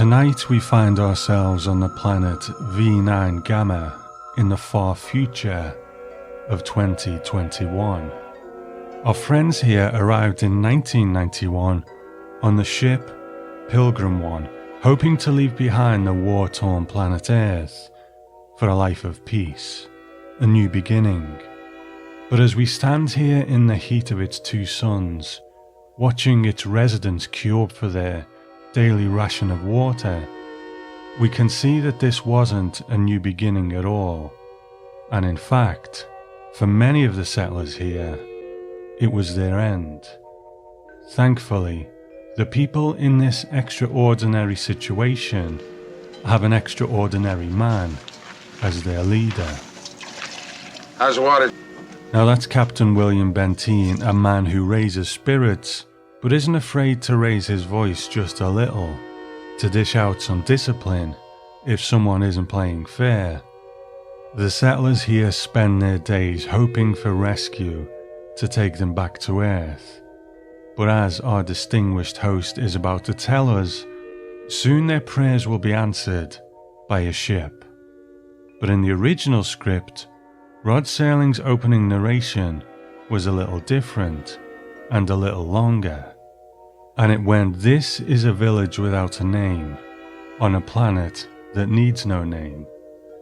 Tonight we find ourselves on the planet V9 Gamma in the far future of 2021. Our friends here arrived in 1991 on the ship Pilgrim 1, hoping to leave behind the war-torn planet Earth for a life of peace, a new beginning. But as we stand here in the heat of its two suns, watching its residents queue up for their daily ration of water, we can see that this wasn't a new beginning at all. And in fact, for many of the settlers here, it was their end. Thankfully, the people in this extraordinary situation have an extraordinary man as their leader. How's the water? Now that's Captain William Bentine, a man who raises spirits, but isn't afraid to raise his voice just a little, to dish out some discipline if someone isn't playing fair. The settlers here spend their days hoping for rescue to take them back to Earth. But as our distinguished host is about to tell us, soon their prayers will be answered by a ship. But in the original script, Rod Serling's opening narration was a little different and a little longer. And it went, "This is a village without a name, on a planet that needs no name."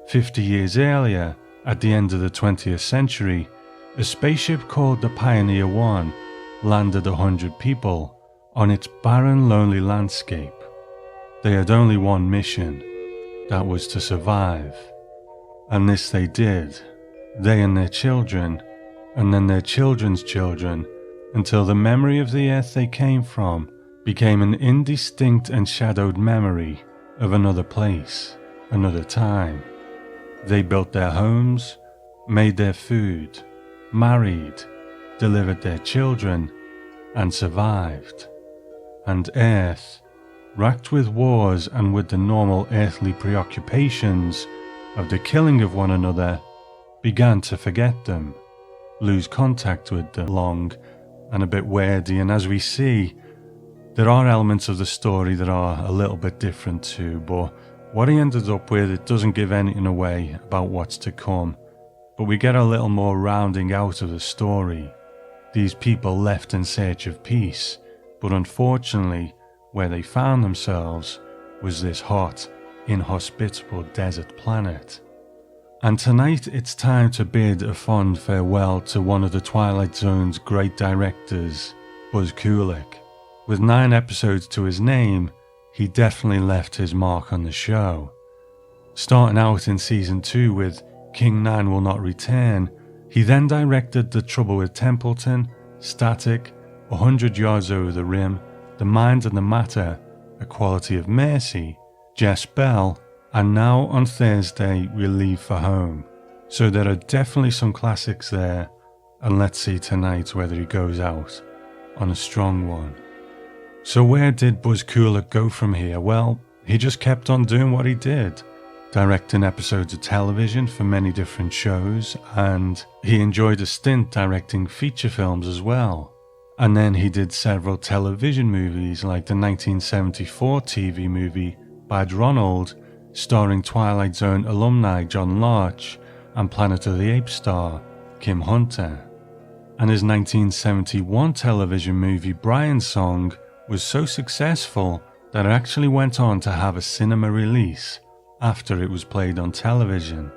50 years earlier, at the end of the 20th century, a spaceship called the Pioneer 1 landed 100 people on its barren, lonely landscape. They had only one mission, that was to survive. And this they did, they and their children, and then their children's children, until the memory of the Earth they came from became an indistinct and shadowed memory of another place, another time. They built their homes, made their food, married, delivered their children, and survived. And Earth, racked with wars and with the normal earthly preoccupations of the killing of one another, began to forget them, lose contact with them. Long and a bit weirdy, and as we see, there are elements of the story that are a little bit different too, but what he ended up with, it doesn't give anything away about what's to come, but we get a little more rounding out of the story. These people left in search of peace, but unfortunately, where they found themselves was this hot, inhospitable desert planet. And tonight it's time to bid a fond farewell to one of the Twilight Zone's great directors, Buzz Kulik. With 9 episodes to his name, he definitely left his mark on the show. Starting out in season 2 with King 9 Will Not Return, he then directed The Trouble with Templeton, Static, 100 Yards Over the Rim, The Mind and the Matter, A Quality of Mercy, Jess Bell, and now on Thursday we'll leave for home. So there are definitely some classics there, and let's see tonight whether he goes out on a strong one. So where did Buzz Kulik go from here? Well, he just kept on doing what he did, directing episodes of television for many different shows, and he enjoyed a stint directing feature films as well. And then he did several television movies like the 1974 TV movie Bad Ronald, starring Twilight Zone alumni John Larch and Planet of the Apes star Kim Hunter. And his 1971 television movie Brian's Song was so successful that it actually went on to have a cinema release after it was played on television.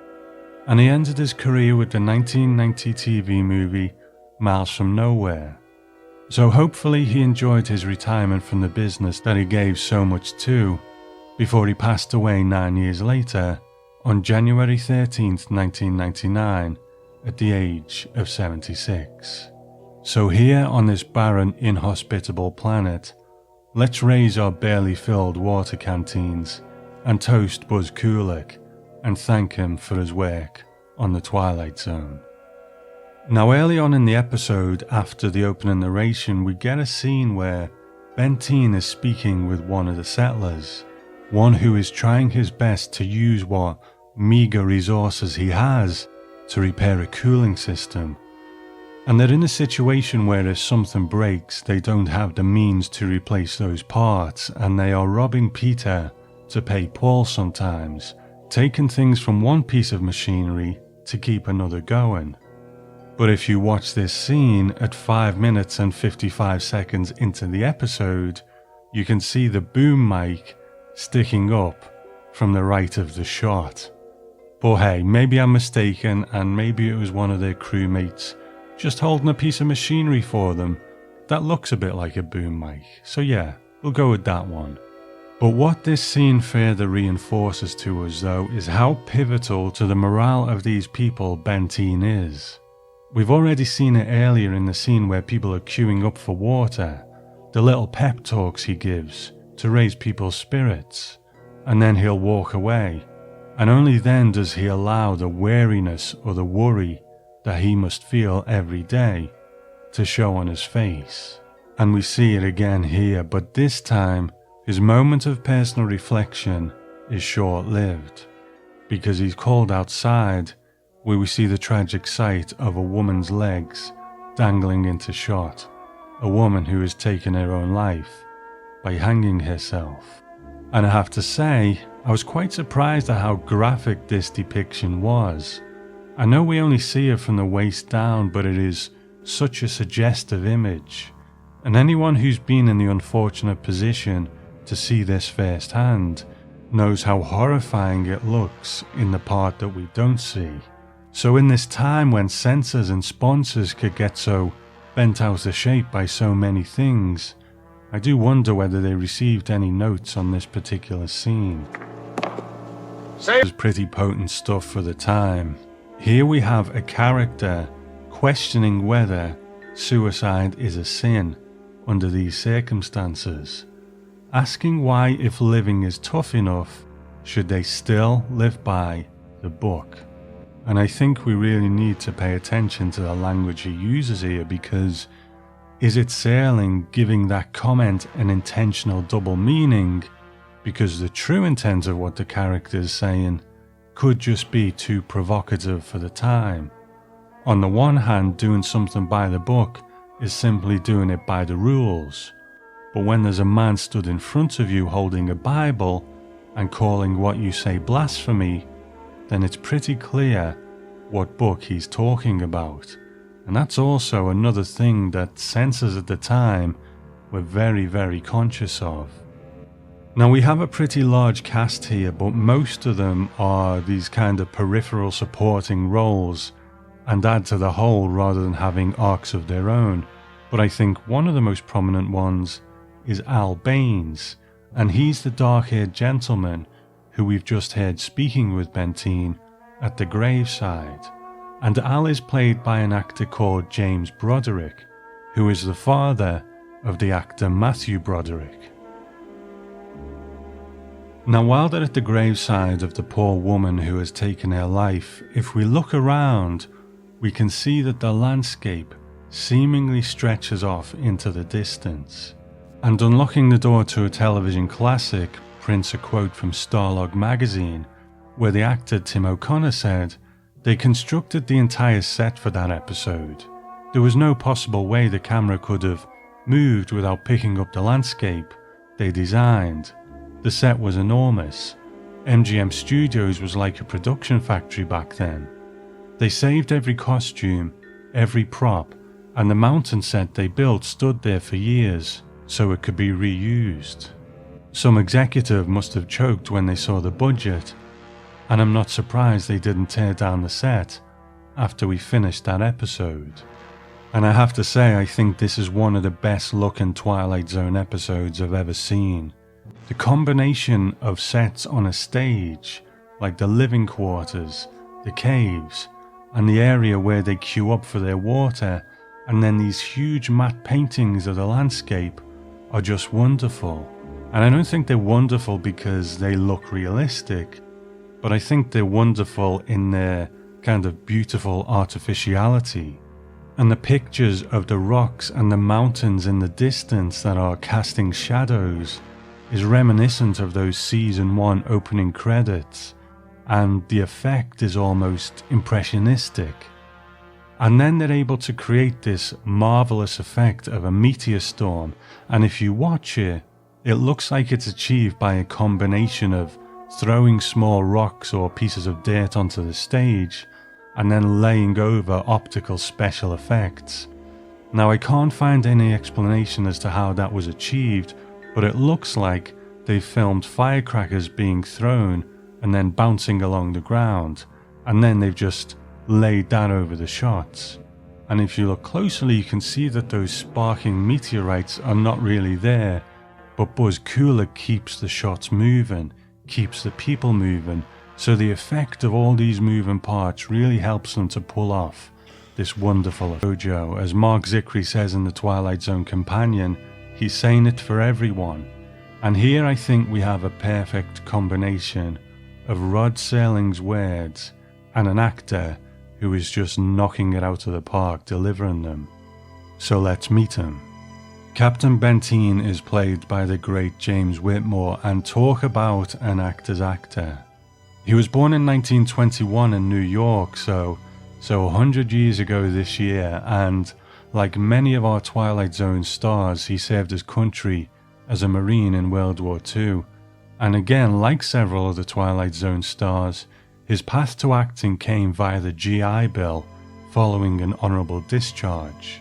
And he ended his career with the 1990 TV movie Miles from Nowhere. So hopefully he enjoyed his retirement from the business that he gave so much to, before he passed away 9 years later on January 13th, 1999, at the age of 76. So here on this barren, inhospitable planet, let's raise our barely filled water canteens and toast Buzz Kulik and thank him for his work on the Twilight Zone. Now early on in the episode, after the opening narration, we get a scene where Bentine is speaking with one of the settlers, one who is trying his best to use what meager resources he has to repair a cooling system. And they're in a situation where if something breaks, they don't have the means to replace those parts, and they are robbing Peter to pay Paul sometimes, taking things from one piece of machinery to keep another going. But if you watch this scene at 5 minutes and 55 seconds into the episode, you can see the boom mic sticking up from the right of the shot. But hey, maybe I'm mistaken, and maybe it was one of their crewmates just holding a piece of machinery for them that looks a bit like a boom mic. So yeah, we'll go with that one. But what this scene further reinforces to us though is how pivotal to the morale of these people Bentine is. We've already seen it earlier in the scene where people are queuing up for water, the little pep talks he gives to raise people's spirits, and then he'll walk away, and only then does he allow the weariness or the worry that he must feel every day to show on his face. And we see it again here, but this time his moment of personal reflection is short-lived, because he's called outside where we see the tragic sight of a woman's legs dangling into shot, a woman who has taken her own life by hanging herself. And I have to say, I was quite surprised at how graphic this depiction was. I know we only see her from the waist down, but it is such a suggestive image, and anyone who's been in the unfortunate position to see this firsthand knows how horrifying it looks in the part that we don't see. So in this time when censors and sponsors could get so bent out of shape by so many things, I do wonder whether they received any notes on this particular scene. It was pretty potent stuff for the time. Here we have a character questioning whether suicide is a sin under these circumstances, asking why, if living is tough enough, should they still live by the book. And I think we really need to pay attention to the language he uses here, because is it Serling giving that comment an intentional double meaning, because the true intent of what the character is saying could just be too provocative for the time? On the one hand, doing something by the book is simply doing it by the rules, but when there's a man stood in front of you holding a Bible and calling what you say blasphemy, then it's pretty clear what book he's talking about. And that's also another thing that censors at the time were very, very conscious of. Now we have a pretty large cast here, but most of them are these kind of peripheral supporting roles and add to the whole rather than having arcs of their own. But I think one of the most prominent ones is Al Baines, and he's the dark-haired gentleman who we've just heard speaking with Bentine at the graveside. And Al is played by an actor called James Broderick, who is the father of the actor Matthew Broderick. Now while they're at the graveside of the poor woman who has taken her life, if we look around, we can see that the landscape seemingly stretches off into the distance. And unlocking the door to a television classic prints a quote from Starlog magazine, where the actor Tim O'Connor said, "They constructed the entire set for that episode. There was no possible way the camera could have moved without picking up the landscape they designed. The set was enormous. MGM Studios was like a production factory back then. They saved every costume, every prop, and the mountain set they built stood there for years so it could be reused. Some executive must have choked when they saw the budget, and I'm not surprised they didn't tear down the set after we finished that episode." And I have to say, I think this is one of the best looking Twilight Zone episodes I've ever seen. The combination of sets on a stage, like the living quarters, the caves, and the area where they queue up for their water, and then these huge matte paintings of the landscape, are just wonderful. And I don't think they're wonderful because they look realistic, but I think they're wonderful in their kind of beautiful artificiality. And the pictures of the rocks and the mountains in the distance that are casting shadows is reminiscent of those season 1 opening credits, and the effect is almost impressionistic. And then they're able to create this marvelous effect of a meteor storm, and if you watch it, It looks like it's achieved by a combination of throwing small rocks or pieces of dirt onto the stage and then laying over optical special effects. Now, I can't find any explanation as to how that was achieved, but it looks like they filmed firecrackers being thrown and then bouncing along the ground, and then they've just laid that over the shots. And if you look closely, you can see that those sparking meteorites are not really there, but Buzz Kulik keeps the shots moving, keeps the people moving, so the effect of all these moving parts really helps them to pull off this wonderful dojo. As Mark Zicree says in the Twilight Zone Companion, he's saying it for everyone. And here I think we have a perfect combination of Rod Serling's words and an actor who is just knocking it out of the park, delivering them. So let's meet him. Captain Bentine is played by the great James Whitmore, and talk about an actor's actor. He was born in 1921 in New York, so 100 years ago this year, and like many of our Twilight Zone stars, he served his country as a Marine in World War II. And again, like several other Twilight Zone stars, his path to acting came via the GI Bill following an honorable discharge.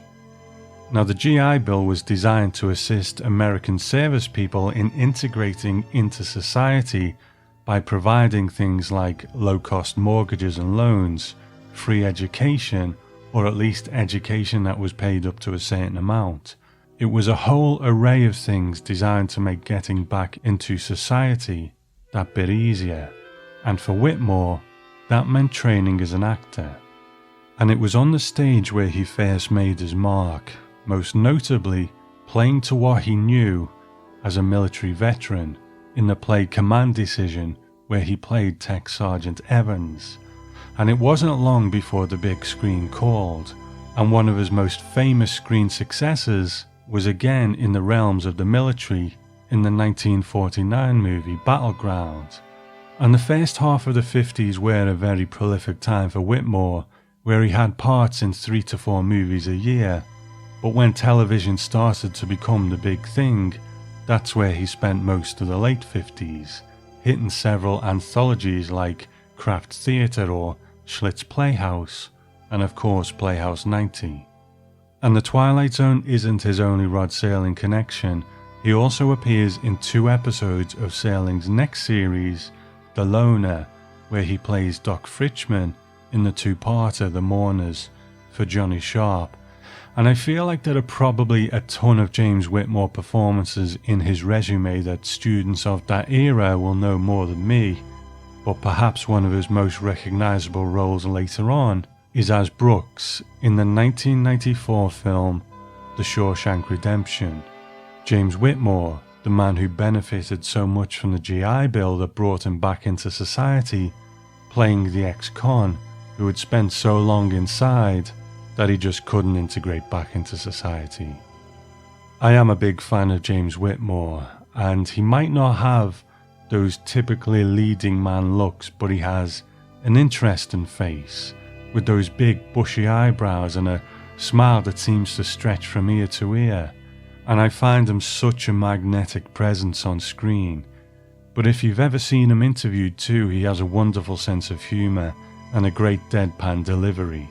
Now, the GI Bill was designed to assist American service people in integrating into society by providing things like low-cost mortgages and loans, free education, or at least education that was paid up to a certain amount. It was a whole array of things designed to make getting back into society that bit easier. And for Whitmore, that meant training as an actor. And it was on the stage where he first made his mark, most notably playing to what he knew as a military veteran in the play Command Decision, where he played Tech Sergeant Evans. And it wasn't long before the big screen called, and one of his most famous screen successes was again in the realms of the military in the 1949 movie Battleground. And the first half of the 50s were a very prolific time for Whitmore, where he had parts in 3 to 4 movies a year. But when television started to become the big thing, that's where he spent most of the late 50s, hitting several anthologies like Kraft Theatre or Schlitz Playhouse, and of course Playhouse 90. And the Twilight Zone isn't his only Rod Serling connection. He also appears in 2 episodes of Serling's next series, The Loner, where he plays Doc Fritchman in the 2-parter The Mourners for Johnny Sharp. And I feel like there are probably a ton of James Whitmore performances in his resume that students of that era will know more than me, but perhaps one of his most recognizable roles later on is as Brooks in the 1994 film The Shawshank Redemption. James Whitmore, the man who benefited so much from the GI Bill that brought him back into society, playing the ex-con who had spent so long inside that he just couldn't integrate back into society. I am a big fan of James Whitmore, and he might not have those typically leading man looks, but he has an interesting face with those big bushy eyebrows and a smile that seems to stretch from ear to ear, and I find him such a magnetic presence on screen. But if you've ever seen him interviewed too, he has a wonderful sense of humour and a great deadpan delivery.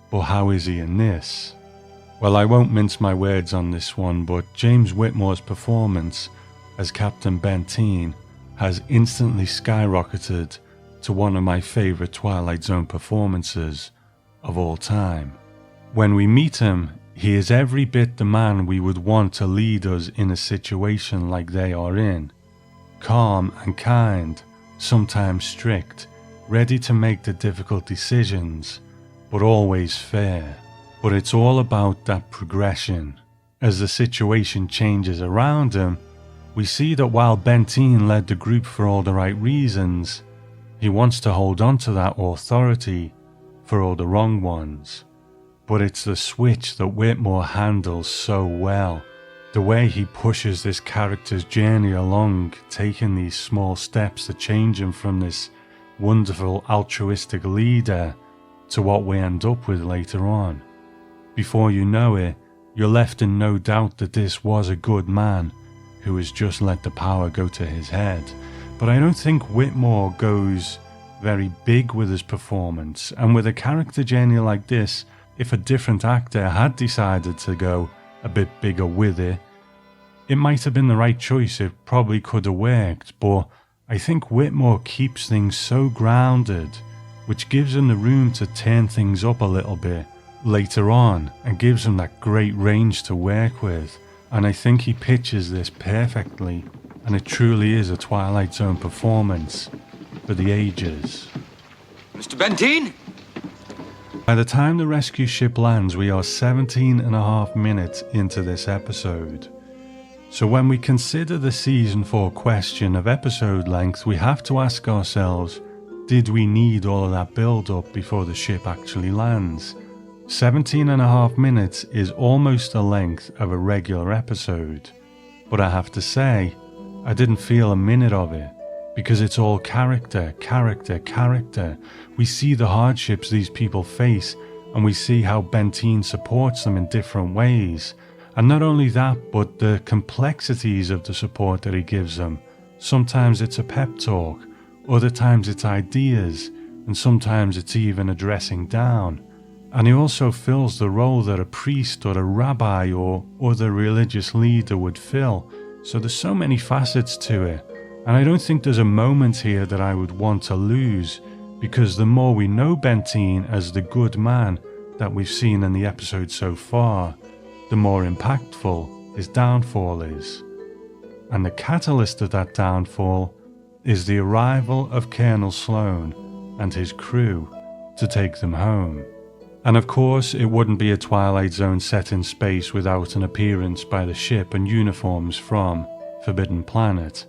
But how is he in this? Well, I won't mince my words on this one, but James Whitmore's performance as Captain Bentine has instantly skyrocketed to one of my favourite Twilight Zone performances of all time. When we meet him, he is every bit the man we would want to lead us in a situation like they are in. Calm and kind, sometimes strict, ready to make the difficult decisions, but always fair. But it's all about that progression. As the situation changes around him, we see that while Bentine led the group for all the right reasons, he wants to hold on to that authority for all the wrong ones. But it's the switch that Whitmore handles so well. The way he pushes this character's journey along, taking these small steps to change him from this wonderful altruistic leader to what we end up with later on. Before you know it, you're left in no doubt that this was a good man, who has just let the power go to his head. But I don't think Whitmore goes very big with his performance, and with a character journey like this, if a different actor had decided to go a bit bigger with it, it might have been the right choice. It probably could have worked, but I think Whitmore keeps things so grounded, which gives him the room to turn things up a little bit later on and gives him that great range to work with. And I think he pitches this perfectly, and it truly is a Twilight Zone performance for the ages. Mr. Bentine? By the time the rescue ship lands, we are 17.5 minutes into this episode. So when we consider the season 4 question of episode length, we have to ask ourselves, did we need all of that build up before the ship actually lands? 17.5 minutes is almost the length of a regular episode. But I have to say, I didn't feel a minute of it, because it's all character, character, character. We see the hardships these people face, and we see how Bentine supports them in different ways. And not only that, but the complexities of the support that he gives them. Sometimes it's a pep talk, other times it's ideas, and sometimes it's even a dressing down. And he also fills the role that a priest or a rabbi or other religious leader would fill. So there's so many facets to it. And I don't think there's a moment here that I would want to lose, because the more we know Bentine as the good man that we've seen in the episode so far, the more impactful his downfall is. And the catalyst of that downfall is the arrival of Colonel Sloan and his crew to take them home. And of course, it wouldn't be a Twilight Zone set in space without an appearance by the ship and uniforms from Forbidden Planet.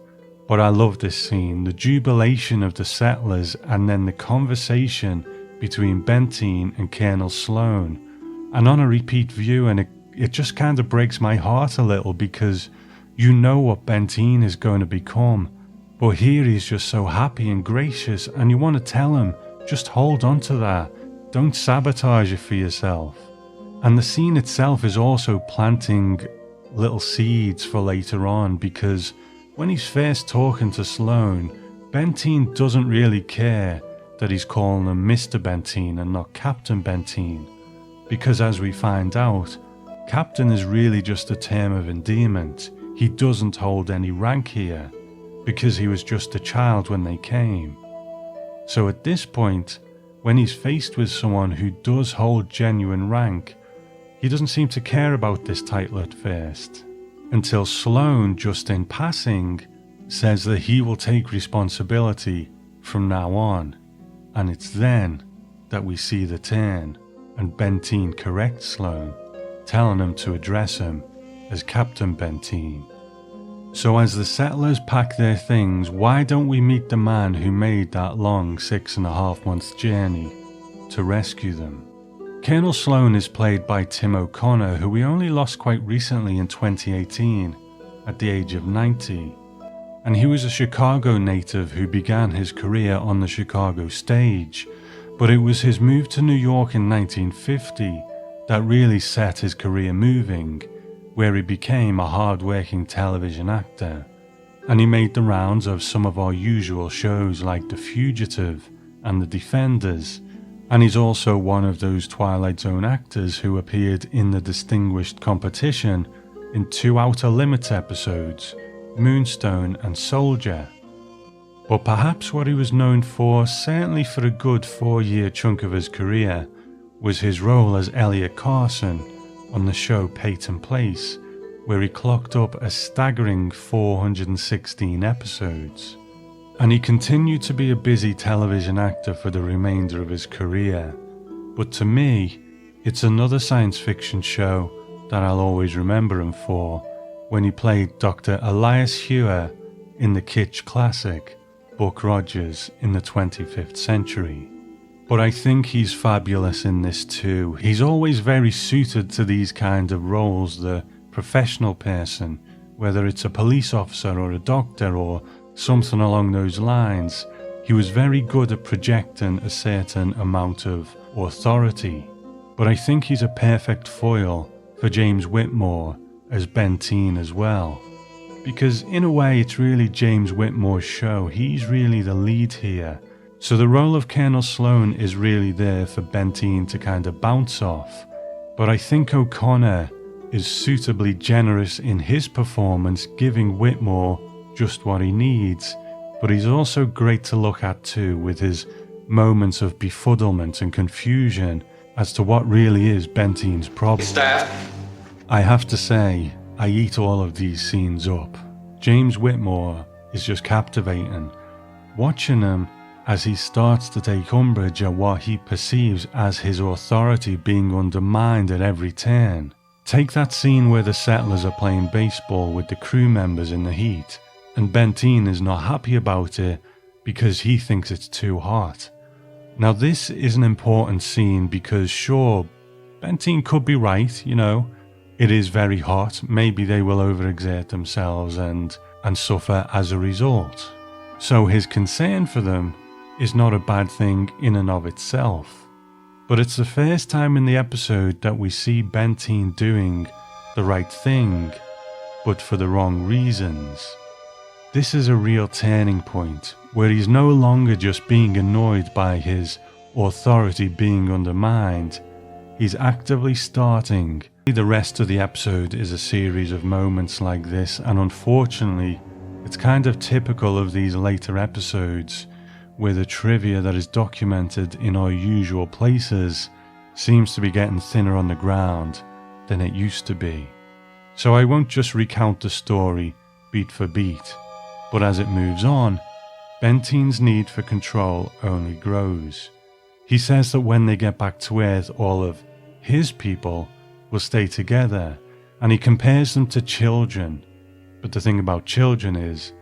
But I love this scene, the jubilation of the settlers, and then the conversation between Bentine and Colonel Sloan. And on a repeat view, and it just kind of breaks my heart a little, because you know what Bentine is going to become. But here he's just so happy and gracious, and you want to tell him, just hold on to that. Don't sabotage it for yourself. And the scene itself is also planting little seeds for later on, because when he's first talking to Sloan, Bentine doesn't really care that he's calling him Mr. Bentine and not Captain Bentine. Because as we find out, Captain is really just a term of endearment. He doesn't hold any rank here, because he was just a child when they came. So at this point, when he's faced with someone who does hold genuine rank, he doesn't seem to care about this title at first, until Sloan, just in passing, says that he will take responsibility from now on. And it's then that we see the turn, and Bentine corrects Sloan, telling him to address him as Captain Bentine. So as the settlers pack their things, why don't we meet the man who made that long 6.5 month journey to rescue them? Colonel Sloan is played by Tim O'Connor, who we only lost quite recently in 2018 at the age of 90. And he was a Chicago native who began his career on the Chicago stage, but it was his move to New York in 1950 that really set his career moving, where he became a hard-working television actor. And he made the rounds of some of our usual shows like The Fugitive and The Defenders, and he's also one of those Twilight Zone actors who appeared in the Distinguished Competition in 2 Outer Limits episodes, Moonstone and Soldier. But perhaps what he was known for, certainly for a good 4-year chunk of his career, was his role as Elliot Carson on the show Peyton Place, where he clocked up a staggering 416 episodes. And he continued to be a busy television actor for the remainder of his career. But to me, it's another science fiction show that I'll always remember him for, when he played Dr. Elias Hewer in the kitsch classic Buck Rogers in the 25th Century. But I think he's fabulous in this too. He's always very suited to these kind of roles, the professional person, whether it's a police officer or a doctor or something along those lines. He was very good at projecting a certain amount of authority. But I think he's a perfect foil for James Whitmore as Bentine as well, because in a way it's really James Whitmore's show. He's really the lead here. So the role of Colonel Sloan is really there for Bentine to kind of bounce off. But I think O'Connor is suitably generous in his performance, giving Whitmore just what he needs. But he's also great to look at too, with his moments of befuddlement and confusion as to what really is Bentine's problem. Staff. I have to say, I eat all of these scenes up. James Whitmore is just captivating. Watching him as he starts to take umbrage at what he perceives as his authority being undermined at every turn. Take that scene where the settlers are playing baseball with the crew members in the heat, and Bentine is not happy about it because he thinks it's too hot. Now this is an important scene because sure, Bentine could be right, it is very hot, maybe they will overexert themselves and suffer as a result. So his concern for them is not a bad thing in and of itself. But it's the first time in the episode that we see Bentine doing the right thing, but for the wrong reasons. This is a real turning point, where he's no longer just being annoyed by his authority being undermined. He's actively starting. The rest of the episode is a series of moments like this, and unfortunately, it's kind of typical of these later episodes, where the trivia that is documented in our usual places seems to be getting thinner on the ground than it used to be. So I won't just recount the story beat for beat, but as it moves on, Bentine's need for control only grows. He says that when they get back to Earth, all of his people will stay together, and he compares them to children. But the thing about children is,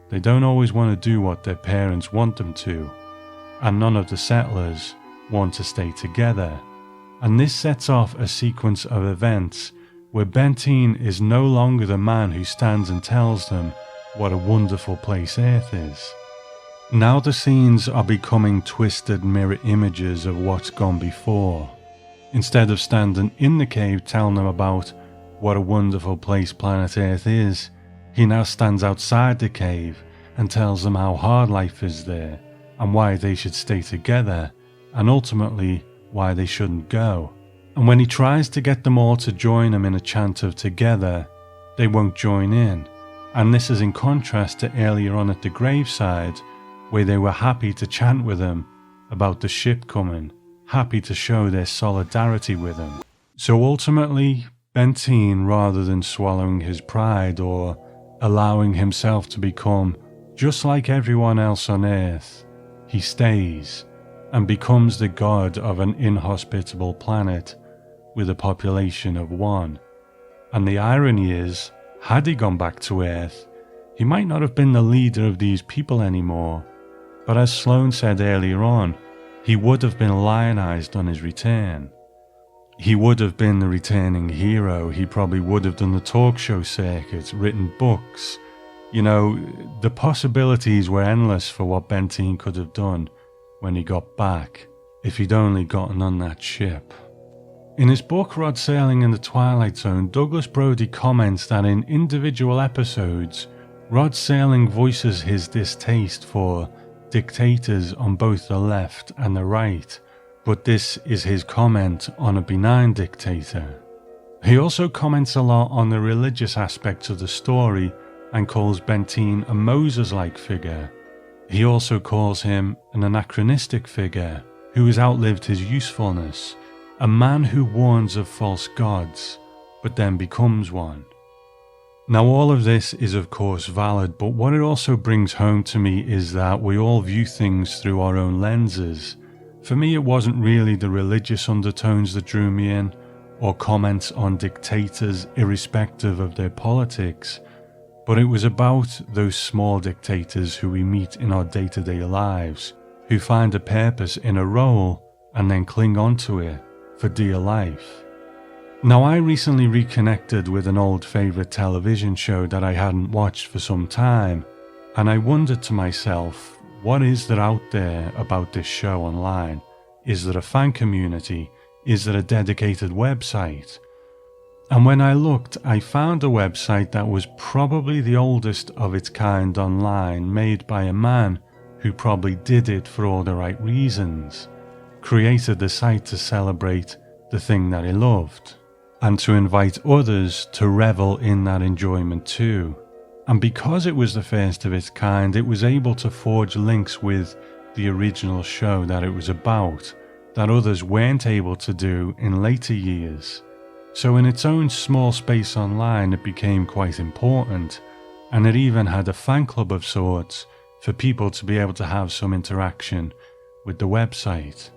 they don't always want to do what their parents want them to, and none of the settlers want to stay together. And this sets off a sequence of events where Bentine is no longer the man who stands and tells them what a wonderful place Earth is. Now the scenes are becoming twisted mirror images of what's gone before. Instead of standing in the cave telling them about what a wonderful place planet Earth is, he now stands outside the cave and tells them how hard life is there and why they should stay together, and ultimately why they shouldn't go. And when he tries to get them all to join him in a chant of together, they won't join in. And this is in contrast to earlier on at the graveside, where they were happy to chant with him about the ship coming, happy to show their solidarity with him. So ultimately, Bentine, rather than swallowing his pride or allowing himself to become just like everyone else on Earth, he stays and becomes the god of an inhospitable planet with a population of 1. And the irony is, had he gone back to Earth, he might not have been the leader of these people anymore, but as Sloan said earlier on, he would have been lionized on his return. He would have been the returning hero. He probably would have done the talk show circuit, written books. The possibilities were endless for what Bentine could have done when he got back, if he'd only gotten on that ship. In his book Rod Serling and the Twilight Zone, Douglas Brody comments that in individual episodes, Rod Serling voices his distaste for dictators on both the left and the right, but this is his comment on a benign dictator. He also comments a lot on the religious aspects of the story and calls Bentine a Moses-like figure. He also calls him an anachronistic figure who has outlived his usefulness, a man who warns of false gods, but then becomes one. Now all of this is of course valid, but what it also brings home to me is that we all view things through our own lenses. For me, it wasn't really the religious undertones that drew me in, or comments on dictators irrespective of their politics, but it was about those small dictators who we meet in our day-to-day lives, who find a purpose in a role and then cling onto it for dear life. Now, I recently reconnected with an old favourite television show that I hadn't watched for some time, and I wondered to myself, what is there out there about this show online? Is there a fan community? Is there a dedicated website? And when I looked, I found a website that was probably the oldest of its kind online, made by a man who probably did it for all the right reasons, created the site to celebrate the thing that he loved, and to invite others to revel in that enjoyment too. And because it was the first of its kind, it was able to forge links with the original show that it was about, that others weren't able to do in later years. So in its own small space online, it became quite important, and it even had a fan club of sorts for people to be able to have some interaction with the website.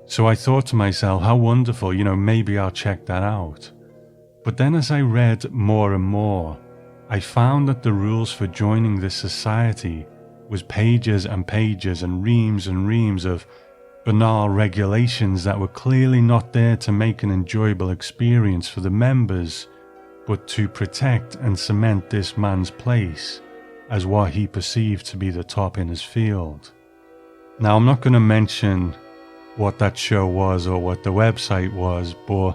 So I thought to myself, how wonderful, maybe I'll check that out. But then as I read more and more, I found that the rules for joining this society was pages and pages and reams of banal regulations that were clearly not there to make an enjoyable experience for the members, but to protect and cement this man's place as what he perceived to be the top in his field. Now, I'm not going to mention what that show was or what the website was, but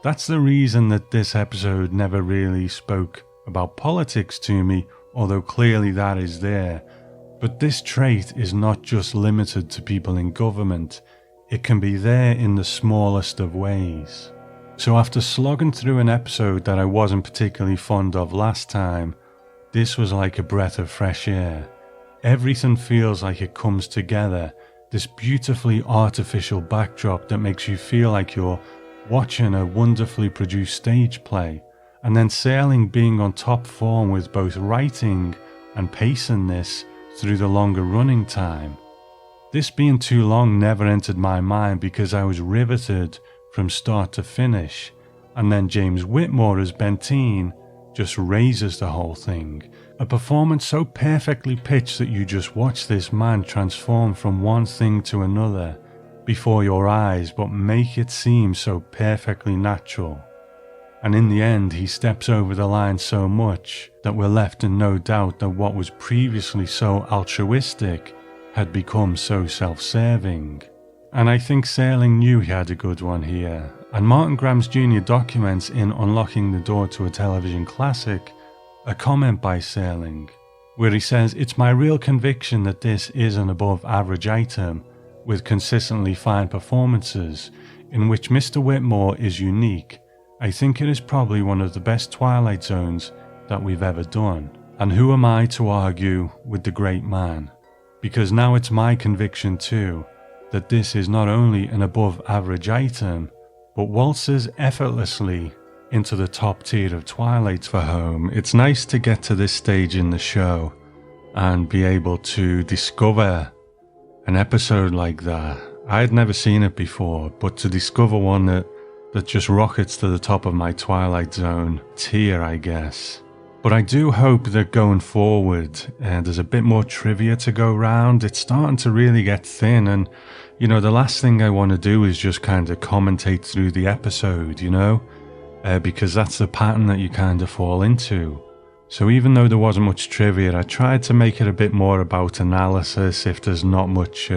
that's the reason that this episode never really spoke about politics to me, although clearly that is there. But this trait is not just limited to people in government. It can be there in the smallest of ways. So after slogging through an episode that I wasn't particularly fond of last time, this was like a breath of fresh air. Everything feels like it comes together, this beautifully artificial backdrop that makes you feel like you're watching a wonderfully produced stage play, and then sailing being on top form with both writing and pacing this through the longer running time. This being too long never entered my mind because I was riveted from start to finish, and then James Whitmore as Bentine just raises the whole thing. A performance so perfectly pitched that you just watch this man transform from one thing to another before your eyes, but make it seem so perfectly natural. And in the end, he steps over the line so much that we're left in no doubt that what was previously so altruistic had become so self-serving. And I think Serling knew he had a good one here. And Martin Grams Jr. documents in Unlocking the Door to a Television Classic a comment by Serling, where he says, "It's my real conviction that this is an above-average item with consistently fine performances, in which Mr. Whitmore is unique. I think it is probably one of the best Twilight Zones that we've ever done. And who am I to argue with the great man? Because now it's my conviction too, that this is not only an above-average item, but waltzes effortlessly into the top tier of Twilights for home." It's nice to get to this stage in the show and be able to discover an episode like that. I had never seen it before, but to discover one that just rockets to the top of my Twilight Zone tier, I guess. But I do hope that going forward, there's a bit more trivia to go round. It's starting to really get thin, and the last thing I want to do is just kind of commentate through the episode, because that's the pattern that you kind of fall into. So even though there wasn't much trivia, I tried to make it a bit more about analysis if there's not much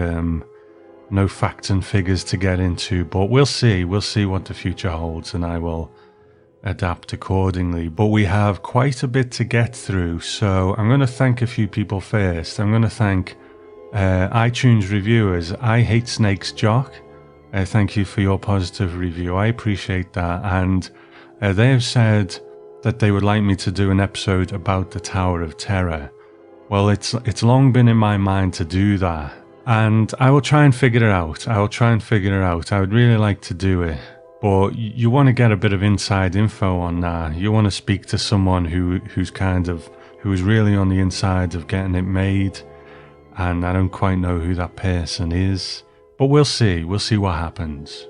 no facts and figures to get into, but we'll see what the future holds, and I will adapt accordingly. But we have quite a bit to get through, so I'm going to thank a few people first. I'm going to thank iTunes reviewers. I Hate Snakes Jock. Thank you for your positive review. I appreciate that, and they have said that they would like me to do an episode about the Tower of Terror. Well, it's long been in my mind to do that, and I will try and figure it out. I would really like to do it, but you want to get a bit of inside info on that. You want to speak to someone who's really on the inside of getting it made, and I don't quite know who that person is, but we'll see what happens.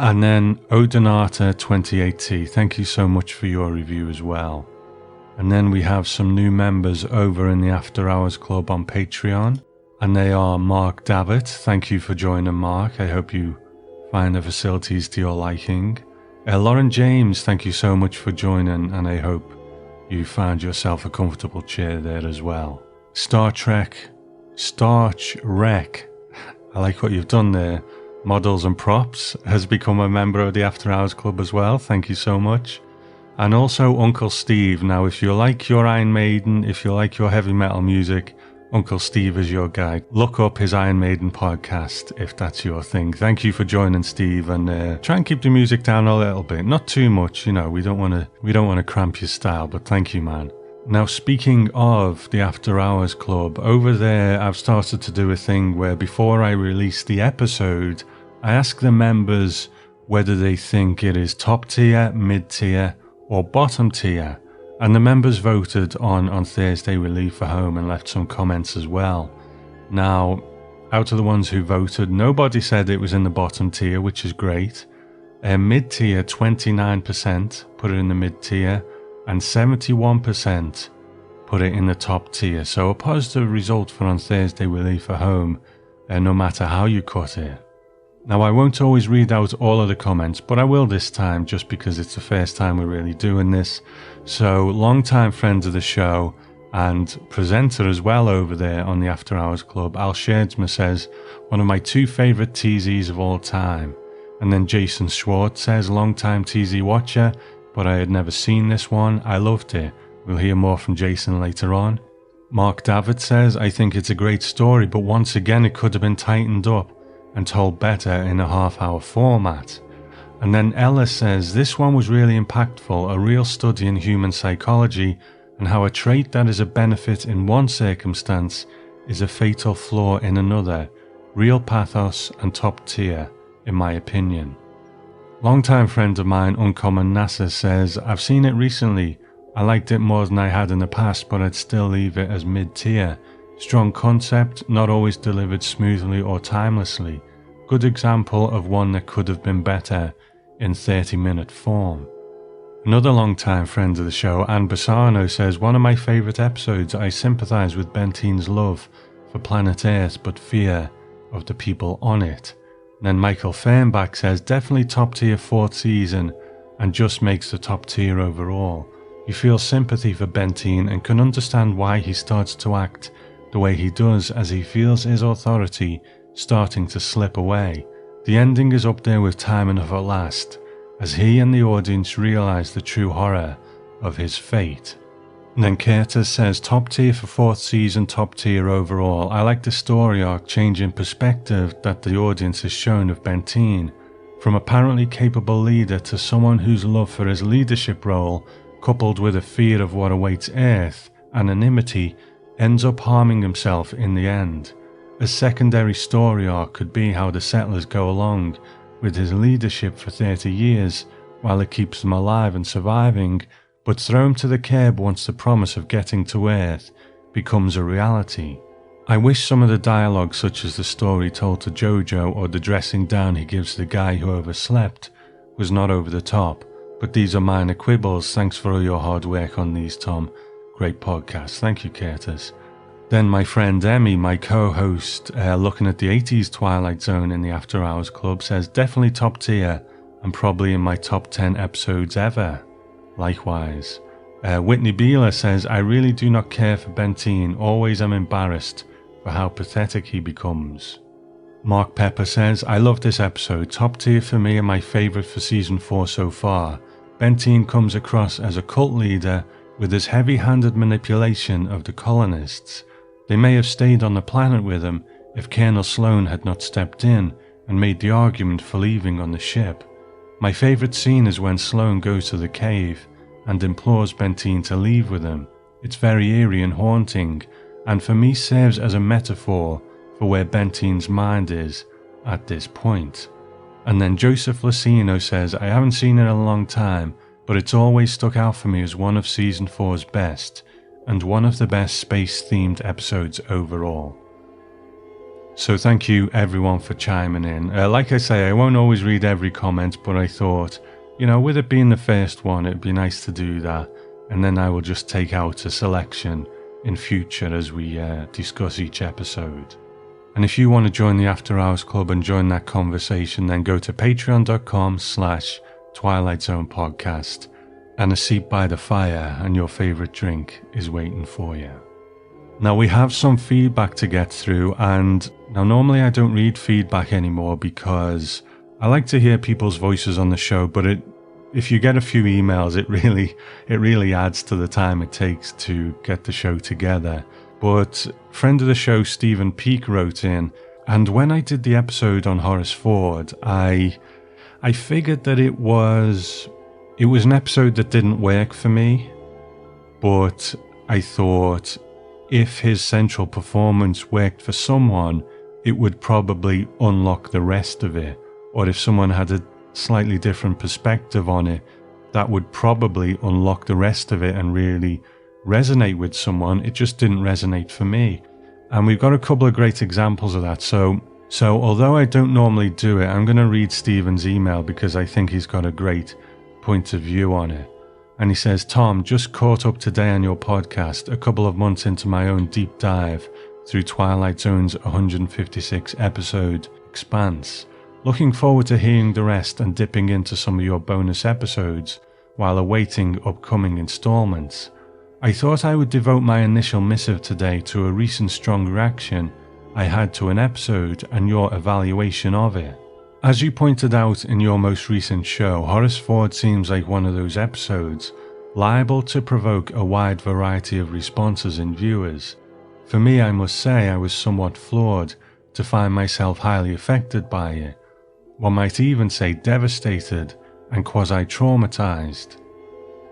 And then Odonata28T, thank you so much for your review as well. And then we have some new members over in the After Hours Club on Patreon, and they are Mark Davitt. Thank you for joining, Mark. I hope you find the facilities to your liking. Lauren James, thank you so much for joining, and I hope you found yourself a comfortable chair there as well. Starch Wreck, I like what you've done there. Models and Props has become a member of the After Hours Club as well. Thank you so much. And also Uncle Steve. Now, if you like your Iron Maiden, if you like your heavy metal music, Uncle Steve is your guy. Look up his Iron Maiden podcast if that's your thing. Thank you for joining, Steve, and try and keep the music down a little bit. Not too much, you know. We don't want to cramp your style, but thank you, man. Now, speaking of the After Hours Club, over there I've started to do a thing where before I release the episode, I ask the members whether they think it is top tier, mid tier, or bottom tier. And the members voted on Thursday we leave for home and left some comments as well. Now, out of the ones who voted, nobody said it was in the bottom tier, which is great. Mid tier, 29% put it in the mid tier, and 71% put it in the top tier. So a positive result for on Thursday we leave for home, no matter how you cut it. Now, I won't always read out all of the comments, but I will this time just because it's the first time we're really doing this. So, long-time friend of the show and presenter as well over there on the After Hours Club, Al Sherdsma says, one of my two favourite TZs of all time. And then Jason Schwartz says, long-time TZ watcher, but I had never seen this one. I loved it. We'll hear more from Jason later on. Mark David says, I think it's a great story, but once again it could have been tightened up and told better in a half-hour format. And then Ella says, this one was really impactful, a real study in human psychology and how a trait that is a benefit in one circumstance is a fatal flaw in another. Real pathos and top tier, in my opinion. Longtime friend of mine, Uncommon NASA, says, I've seen it recently. I liked it more than I had in the past, but I'd still leave it as mid-tier. Strong concept, not always delivered smoothly or timelessly. Good example of one that could have been better in 30-minute form. Another long-time friend of the show, Anne Bassano, says, one of my favourite episodes, I sympathise with Bentine's love for planet Earth but fear of the people on it. And then Michael Fernbach says, definitely top tier 4th season and just makes the top tier overall. You feel sympathy for Bentine and can understand why he starts to act the way he does as he feels his authority starting to slip away. The ending is up there with Time Enough at Last, as he and the audience realise the true horror of his fate. And then Curtis says, top tier for 4th season, top tier overall. I like the story arc change in perspective that the audience has shown of Bentine, from apparently capable leader to someone whose love for his leadership role, coupled with a fear of what awaits Earth, anonymity, ends up harming himself in the end. A secondary story arc could be how the settlers go along with his leadership for 30 years while it keeps them alive and surviving, but throw him to the curb once the promise of getting to Earth becomes a reality. I wish some of the dialogue, such as the story told to Jojo or the dressing down he gives the guy who overslept, was not over the top, but these are minor quibbles. Thanks for all your hard work on these, Tom. Great podcast. Thank you, Curtis. Then my friend Emmy, my co-host, looking at the 80s Twilight Zone in the After Hours Club, says definitely top tier and probably in my top 10 episodes ever. Likewise. Whitney Beeler says, I really do not care for Bentine, always am embarrassed for how pathetic he becomes. Mark Pepper says, I love this episode, top tier for me and my favourite for season 4 so far. Bentine comes across as a cult leader with his heavy-handed manipulation of the colonists. They may have stayed on the planet with him if Colonel Sloan had not stepped in and made the argument for leaving on the ship. My favourite scene is when Sloan goes to the cave and implores Bentine to leave with him. It's very eerie and haunting, and for me serves as a metaphor for where Bentine's mind is at this point. And then Joseph Lucino says, I haven't seen it in a long time, but it's always stuck out for me as one of season 4's best, and one of the best space-themed episodes overall. So thank you everyone for chiming in. Like I say, I won't always read every comment, but I thought, you know, with it being the first one, it'd be nice to do that, and then I will just take out a selection in future as we discuss each episode. And if you want to join the After Hours Club and join that conversation, then go to patreon.com/Twilight Zone Podcast, and a seat by the fire and your favourite drink is waiting for you. Now we have some feedback to get through, and now normally I don't read feedback anymore because I like to hear people's voices on the show, but it if you get a few emails, it really adds to the time it takes to get the show together. But friend of the show, Stephen Peake, wrote in, and when I did the episode on Horace Ford, I figured that it was an episode that didn't work for me, but I thought if his central performance worked for someone, it would probably unlock the rest of it. Or if someone had a slightly different perspective on it, that would probably unlock the rest of it and really resonate with someone. It just didn't resonate for me. And we've got a couple of great examples of that. So although I don't normally do it, I'm going to read Stephen's email because I think he's got a great point of view on it. And he says, Tom, just caught up today on your podcast, a couple of months into my own deep dive through Twilight Zone's 156 episode Expanse. Looking forward to hearing the rest and dipping into some of your bonus episodes while awaiting upcoming installments. I thought I would devote my initial missive today to a recent strong reaction I had to an episode and your evaluation of it. As you pointed out in your most recent show, Horace Ford seems like one of those episodes liable to provoke a wide variety of responses in viewers. For me, I must say I was somewhat floored to find myself highly affected by it. One might even say devastated and quasi-traumatized.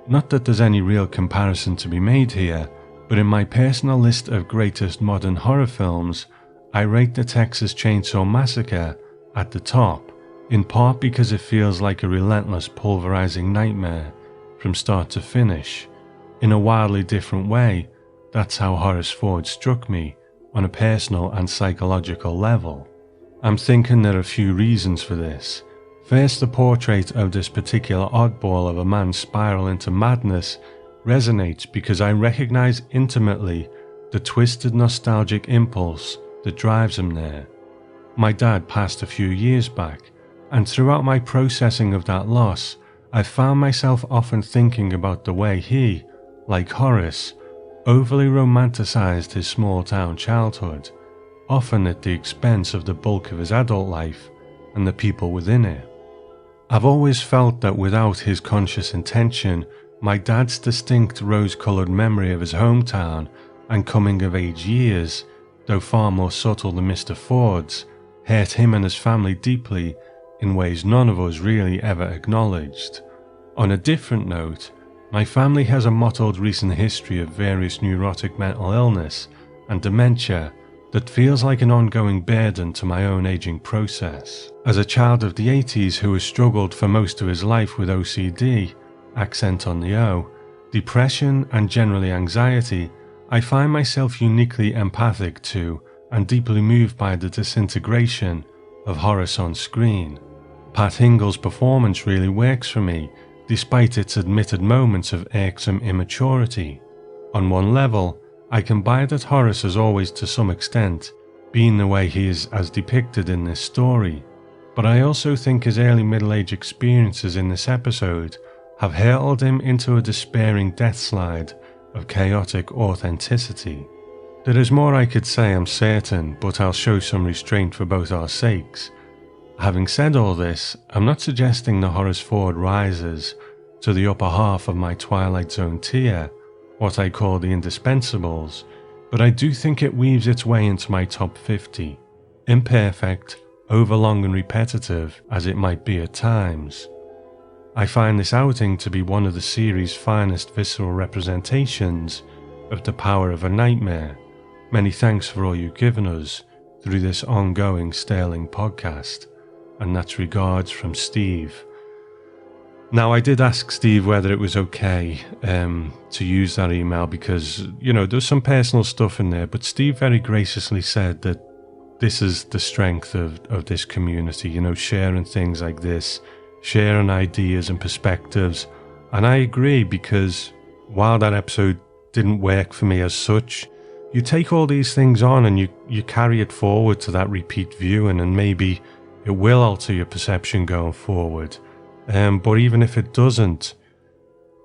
Not that there's any real comparison to be made here, but in my personal list of greatest modern horror films, I rate the Texas Chainsaw Massacre at the top, in part because it feels like a relentless pulverizing nightmare from start to finish. In a wildly different way, that's how Horace Ford struck me on a personal and psychological level. I'm thinking there are a few reasons for this. First, the portrait of this particular oddball of a man's spiral into madness resonates because I recognize intimately the twisted nostalgic impulse that drives him there. My dad passed a few years back, and throughout my processing of that loss, I found myself often thinking about the way he, like Horace, overly romanticized his small-town childhood, often at the expense of the bulk of his adult life and the people within it. I've always felt that without his conscious intention, my dad's distinct rose-coloured memory of his hometown and coming-of-age years, though far more subtle than Mr. Ford's, hurt him and his family deeply in ways none of us really ever acknowledged. On a different note, my family has a mottled recent history of various neurotic mental illness and dementia that feels like an ongoing burden to my own aging process. As a child of the 80s who has struggled for most of his life with OCD, accent on the O, depression and generally anxiety, I find myself uniquely empathic to and deeply moved by the disintegration of Horace on screen. Pat Hingle's performance really works for me, despite its admitted moments of irksome immaturity. On one level, I can buy that Horace has always to some extent been the way he is as depicted in this story, but I also think his early middle-age experiences in this episode have hurtled him into a despairing death slide of chaotic authenticity. There is more I could say, I'm certain, but I'll show some restraint for both our sakes. Having said all this, I'm not suggesting that Horace Ford rises to the upper half of my Twilight Zone tier, what I call the indispensables, but I do think it weaves its way into my top 50, imperfect, overlong and repetitive as it might be at times. I find this outing to be one of the series' finest visceral representations of the power of a nightmare. Many thanks for all you've given us through this ongoing Sterling podcast, and that's regards from Steve. Now, I did ask Steve whether it was okay to use that email because, there's some personal stuff in there, but Steve very graciously said that this is the strength of this community, sharing things like this, sharing ideas and perspectives. And I agree, because while that episode didn't work for me as such, you take all these things on and you carry it forward to that repeat viewing, and maybe it will alter your perception going forward. But even if it doesn't,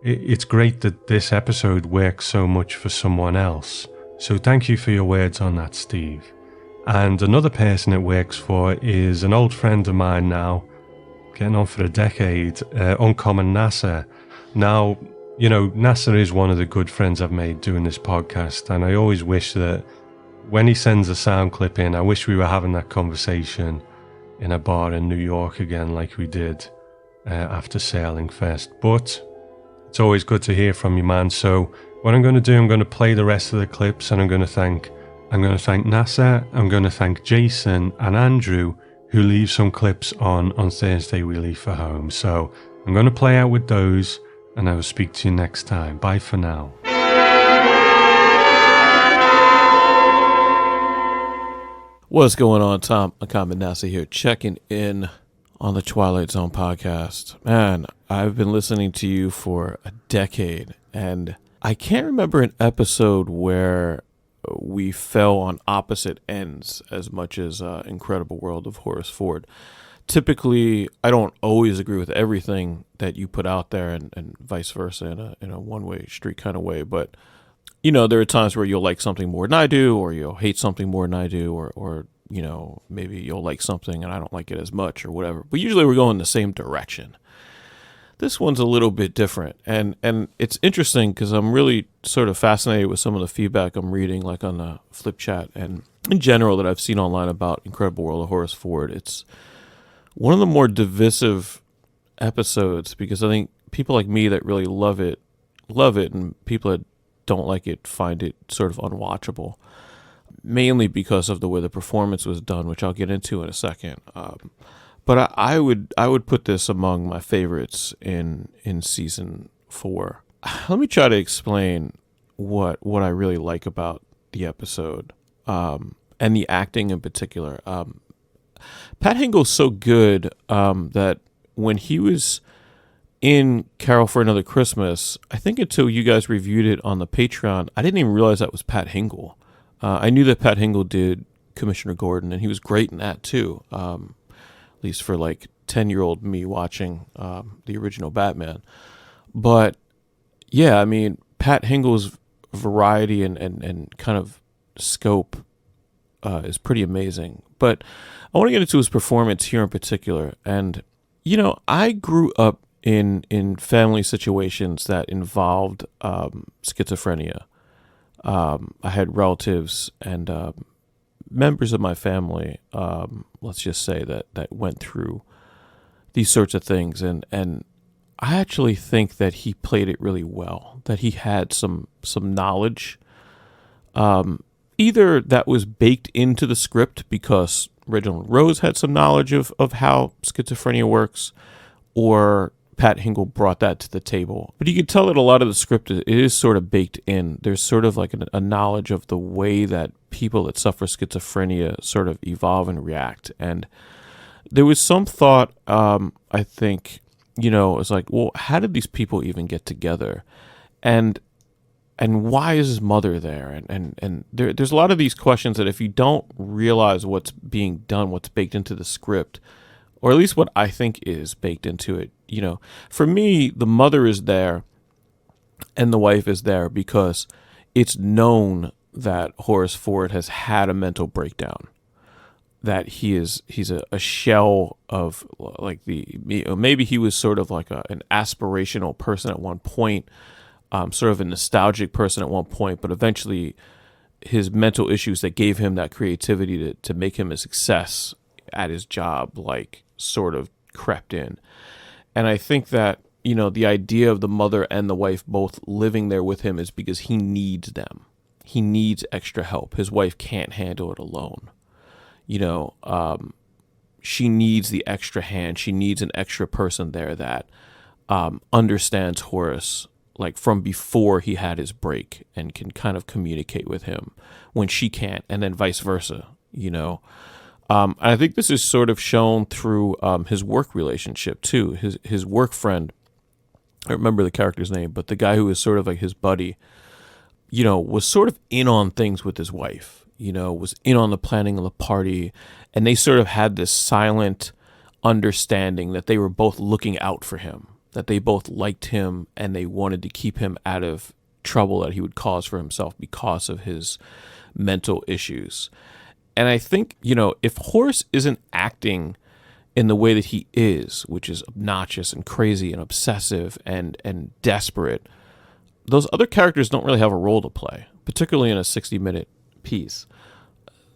it's great that this episode works so much for someone else. So thank you for your words on that, Steve. And another person it works for is an old friend of mine now, getting on for a decade. Uncommon NASA. Now, you know, NASA is one of the good friends I've made doing this podcast, and I always wish that when he sends a sound clip in, I wish we were having that conversation in a bar in New York again like we did after Sailing Fest. But it's always good to hear from you, man. So what I'm going to do, I'm going to play the rest of the clips, and I'm going to thank NASA, I'm going to thank Jason and Andrew, who leave some clips on Thursday we leave for home. So I'm going to play out with those, and I will speak to you next time. Bye for now. What's going on, Tom? Uncommon NASA here, checking in on the Twilight Zone podcast. Man, I've been listening to you for a decade, and I can't remember an episode where we fell on opposite ends as much as Incredible World of Horace Ford. Typically, I don't always agree with everything that you put out there, and vice versa in a one-way street kind of way. But, you know, there are times where you'll like something more than I do, or you'll hate something more than I do, or you know, maybe you'll like something and I don't like it as much or whatever. But usually we're going the same direction. This one's a little bit different. And it's interesting because I'm really sort of fascinated with some of the feedback I'm reading, like on the Flip Chat and in general that I've seen online about Incredible World of Horace Ford. It's one of the more divisive episodes because I think people like me that really love it, and people that don't like it find it sort of unwatchable, mainly because of the way the performance was done, which I'll get into in a second. But I would put this among my favorites in season 4. Let me try to explain what I really like about the episode, and the acting in particular. Pat Hingle's so good that when he was in Carol for Another Christmas, I think until you guys reviewed it on the Patreon, I didn't even realize that was Pat Hingle. I knew that Pat Hingle did Commissioner Gordon, and he was great in that too. At least for like 10-year-old me watching the original Batman. But yeah, I mean, Pat Hingle's variety and kind of scope is pretty amazing. But I want to get into his performance here in particular. And, you know, I grew up in family situations that involved schizophrenia. I had relatives and members of my family, let's just say that went through these sorts of things, and I actually think that he played it really well. That he had some knowledge, either that was baked into the script because Reginald Rose had some knowledge of how schizophrenia works, or Pat Hingle brought that to the table. But you can tell that a lot of the script is sort of baked in. There's sort of like a knowledge of the way that people that suffer schizophrenia sort of evolve and react. And there was some thought, I think, you know, it's like, well, how did these people even get together? And why is his mother there? And there's a lot of these questions that if you don't realize what's being done, what's baked into the script, or at least what I think is baked into it, you know, for me, the mother is there and the wife is there because it's known that Horace Ford has had a mental breakdown, that he's a shell of like maybe he was sort of like an aspirational person at one point, sort of a nostalgic person at one point, but eventually his mental issues that gave him that creativity to make him a success at his job, like sort of crept in. And I think that, you know, the idea of the mother and the wife both living there with him is because he needs them. He needs extra help. His wife can't handle it alone. You know, she needs the extra hand. She needs an extra person there that understands Horace, like from before he had his break, and can kind of communicate with him when she can't, and then vice versa, you know. I think this is sort of shown through his work relationship too. His work friend, I don't remember the character's name, but the guy who was sort of like his buddy, you know, was sort of in on things with his wife, you know, was in on the planning of the party. And they sort of had this silent understanding that they were both looking out for him, that they both liked him and they wanted to keep him out of trouble that he would cause for himself because of his mental issues. And I think, you know, if Horace isn't acting in the way that he is, which is obnoxious and crazy and obsessive and desperate, those other characters don't really have a role to play, particularly in a 60-minute piece.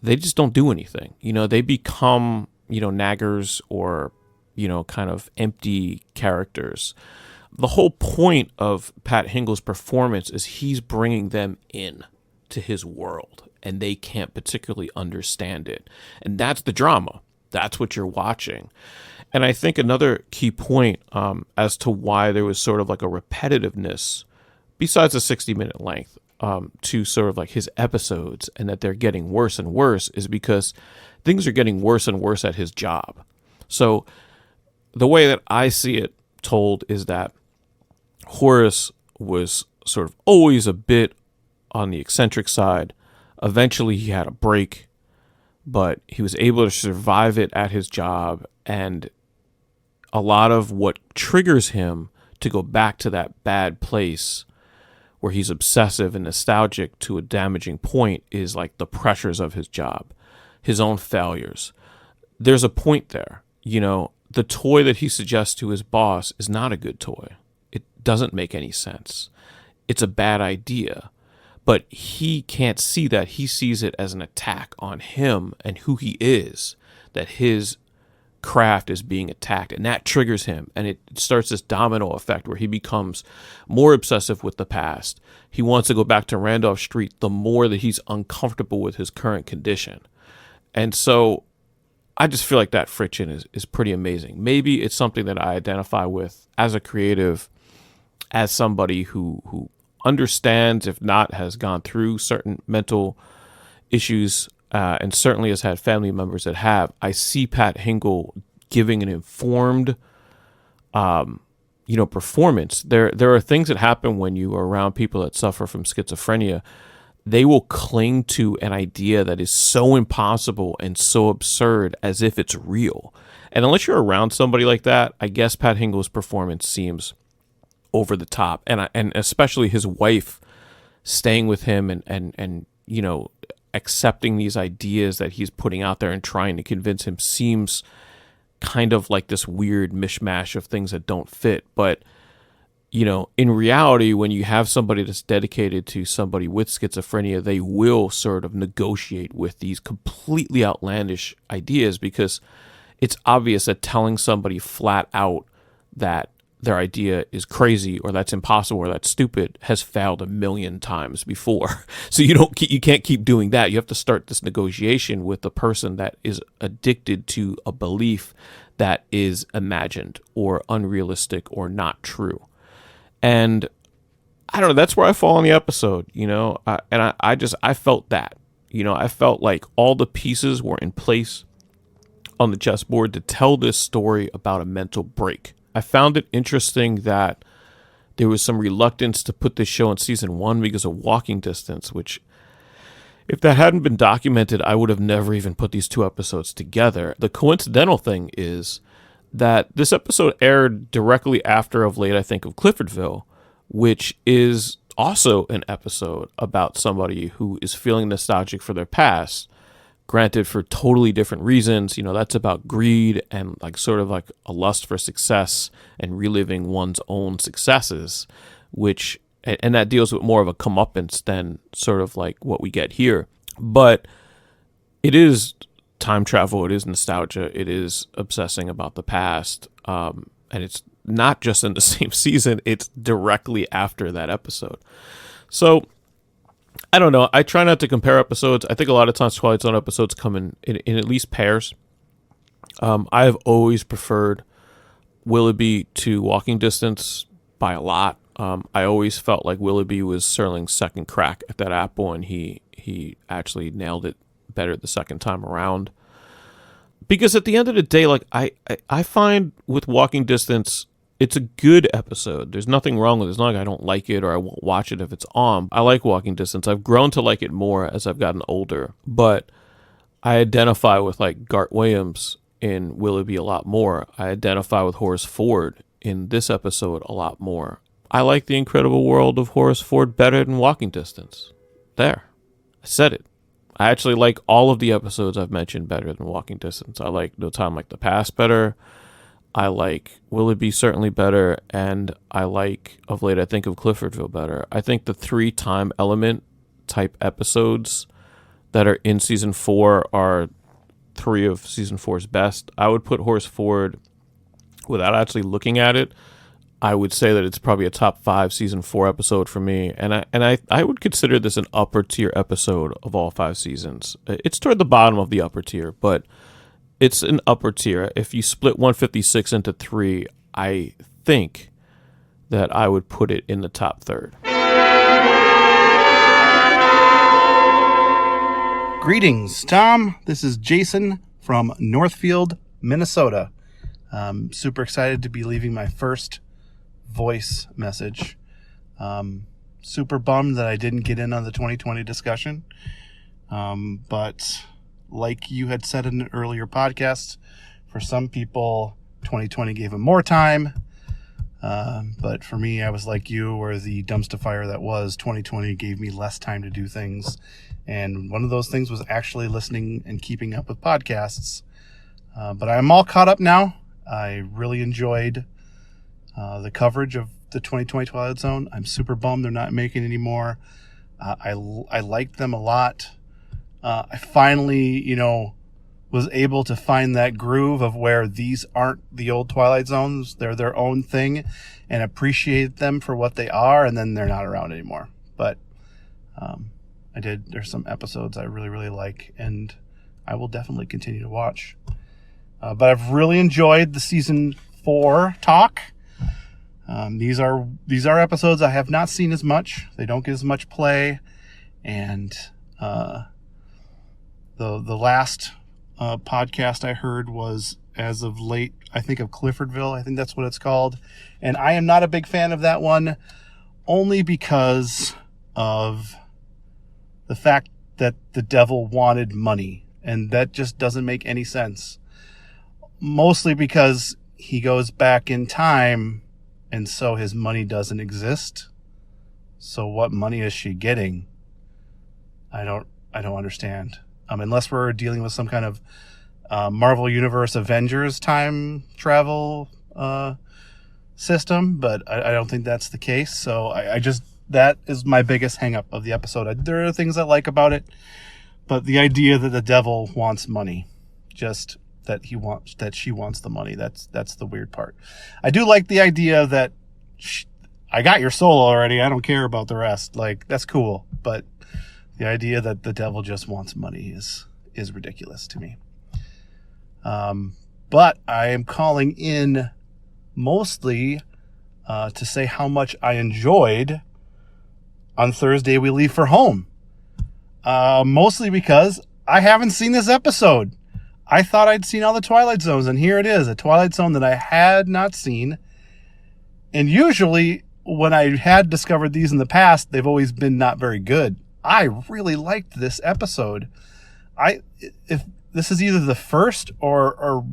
They just don't do anything. They become, naggers or, kind of empty characters. The whole point of Pat Hingle's performance is he's bringing them in to his world, and they can't particularly understand it. And that's the drama. That's what you're watching. And I think another key point as to why there was sort of like a repetitiveness, besides the 60-minute length, to sort of like his episodes, and that they're getting worse and worse, is because things are getting worse and worse at his job. So the way that I see it told is that Horace was sort of always a bit on the eccentric side. Eventually he had a break, but he was able to survive it at his job. And a lot of what triggers him to go back to that bad place where he's obsessive and nostalgic to a damaging point is like the pressures of his job, his own failures. There's a point there. The toy that he suggests to his boss is not a good toy. It doesn't make any sense. It's a bad idea. But he can't see that. He sees it as an attack on him and who he is, that his craft is being attacked, and that triggers him, and it starts this domino effect where he becomes more obsessive with the past. He wants to go back to Randolph Street the more that he's uncomfortable with his current condition. And so I just feel like that friction is pretty amazing. Maybe it's something that I identify with as a creative, as somebody who understands, if not has gone through certain mental issues, and certainly has had family members that have. I see Pat Hingle giving an informed, performance. There are things that happen when you are around people that suffer from schizophrenia. They will cling to an idea that is so impossible and so absurd as if it's real. And unless you're around somebody like that, I guess Pat Hingle's performance seems over the top. And especially his wife staying with him and accepting these ideas that he's putting out there and trying to convince him seems kind of like this weird mishmash of things that don't fit. But in reality, when you have somebody that's dedicated to somebody with schizophrenia, they will sort of negotiate with these completely outlandish ideas, because it's obvious that telling somebody flat out that their idea is crazy or that's impossible or that's stupid has failed a million times before. So you can't keep doing that. You have to start this negotiation with the person that is addicted to a belief that is imagined or unrealistic or not true. And I don't know, that's where I fall in the episode, I felt that, I felt like all the pieces were in place on the chessboard to tell this story about a mental break. I found it interesting that there was some reluctance to put this show in season 1 because of Walking Distance, which, if that hadn't been documented, I would have never even put these 2 episodes together. The coincidental thing is that this episode aired directly after Of Late I Think of Cliffordville, which is also an episode about somebody who is feeling nostalgic for their past, granted for totally different reasons. That's about greed and like sort of like a lust for success and reliving one's own successes, and that deals with more of a comeuppance than sort of like what we get here. But it is time travel, it is nostalgia, it is obsessing about the past, and it's not just in the same season, it's directly after that episode. So I don't know. I try not to compare episodes. I think a lot of times Twilight Zone episodes come in at least pairs. I have always preferred Willoughby to Walking Distance by a lot. I always felt like Willoughby was Serling's second crack at that apple, and he actually nailed it better the second time around. Because at the end of the day, like I find with Walking Distance, it's a good episode. There's nothing wrong with it. It's not like I don't like it or I won't watch it if it's on. I like Walking Distance. I've grown to like it more as I've gotten older. But I identify with like Garth Williams in Willoughby a lot more. I identify with Horace Ford in this episode a lot more. I like The Incredible World of Horace Ford better than Walking Distance. There. I said it. I actually like all of the episodes I've mentioned better than Walking Distance. I like No Time Like the Past better. I like Will It Be Certainly better. And I like, of late, I think of Cliffordville better. I think the 3 time element type episodes that are in season 4 are 3 of season 4's best. I would put Horse Forward, without actually looking at it, I would say that it's probably a top 5 season 4 episode for me, and I would consider this an upper tier episode of all 5 seasons. It's toward the bottom of the upper tier, but it's an upper tier. If you split 156 into 3, I think that I would put it in the top third. Greetings, Tom. This is Jason from Northfield, Minnesota. I'm super excited to be leaving my first voice message. Super bummed that I didn't get in on the 2020 discussion. But like you had said in an earlier podcast, for some people, 2020 gave them more time. But for me, I was like you, where the dumpster fire that was 2020 gave me less time to do things. And one of those things was actually listening and keeping up with podcasts. But I'm all caught up now. I really enjoyed the coverage of the 2020 Twilight Zone. I'm super bummed they're not making any more. I liked them a lot. I finally, was able to find that groove of where these aren't the old Twilight Zones. They're their own thing, and appreciate them for what they are, and then they're not around anymore. But there's some episodes I really, really like, and I will definitely continue to watch. But I've really enjoyed the season 4 talk. These are episodes I have not seen as much. They don't get as much play, and the last podcast I heard was, as of late, I think of Cliffordville. I think that's what it's called, and I am not a big fan of that one, only because of the fact that the devil wanted money, and that just doesn't make any sense. Mostly because he goes back in time, and so his money doesn't exist. So what money is she getting? I don't understand. Unless we're dealing with some kind of Marvel Universe Avengers time travel system, but I don't think that's the case. So that is my biggest hang up of the episode. There are things I like about it, but the idea that the devil wants money, just that she wants the money, that's the weird part. I do like the idea that I got your soul already, I don't care about the rest. Like, that's cool, but the idea that the devil just wants money is ridiculous to me. But I am calling in mostly to say how much I enjoyed On Thursday We Leave for Home. Mostly because I haven't seen this episode. I thought I'd seen all the Twilight Zones, and here it is, a Twilight Zone that I had not seen. And usually, when I had discovered these in the past, they've always been not very good. I really liked this episode. If this is either the first or